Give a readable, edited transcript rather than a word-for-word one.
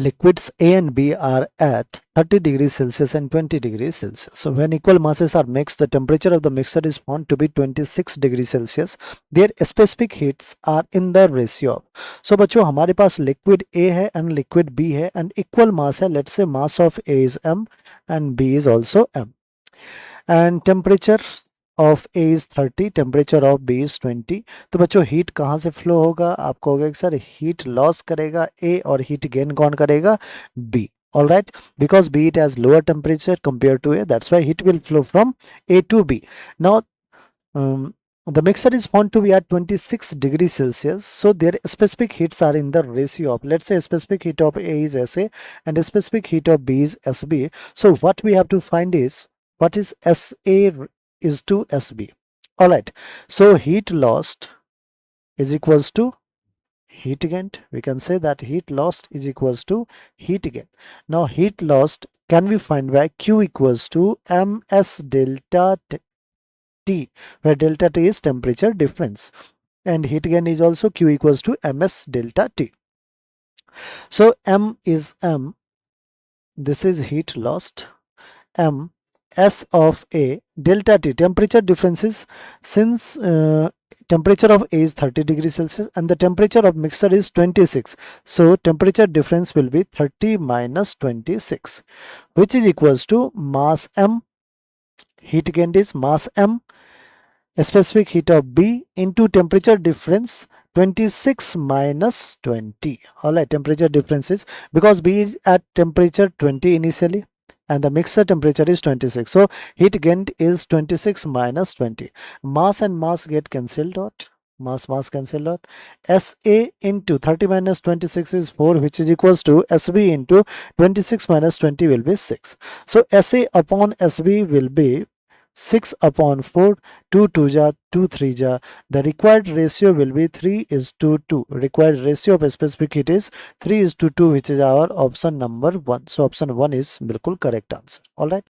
Liquids A and B are at 30 degrees Celsius and 20 degrees Celsius. So when equal masses are mixed, the temperature of the mixture is found to be 26 degrees Celsius. Their specific heats are in the ratio of. So बच्चों हमारे पास liquid A है and liquid B है and equal mass है. Let's say mass of A is M and B is also M. And temperature of A is 30, temperature of B is 20. तो बच्चों heat कहाँ से flow होगा? आप कहोगे कि सर हीट लॉस करेगा ए और हीट गेन कौन करेगा? B. All right, because B it has lower temperature compared to A, that's why heat will flow from A to B. Now um, the mixture is found to be at 26 degrees Celsius, so their specific heats are in the ratio of, let's say specific heat of A is SA and specific heat of B is SB. So what we have to find is what is SA is to SB. All right, so heat lost is equals to heat gained. We can say that heat lost is equals to heat gain. Now heat lost can we find by Q equals to ms delta T, where delta T is temperature difference, and heat gain is also Q equals to ms delta T. So M is M, this is heat lost, M S of A, delta T, temperature differences, since temperature of A is 30 degrees Celsius and the temperature of mixture is 26. So temperature difference will be 30 minus 26, which is equals to mass M, heat gained is mass M, specific heat of B into temperature difference 26 minus 20. All right, temperature difference is because B is at temperature 20 initially and the mixer temperature is 26. So heat gained is 26 minus 20. Mass and mass get cancelled out. Mass cancelled out. SA into 30 minus 26 is 4, which is equals to SB into 26 minus 20 will be 6. So SA upon SB will be 6 upon 4, 2 2 ja, 2 3 ja. The required ratio will be 3 is to 2. Required ratio of specific heat is 3 is to 2, which is our option number 1. So option 1 is बिल्कुल correct answer. All right.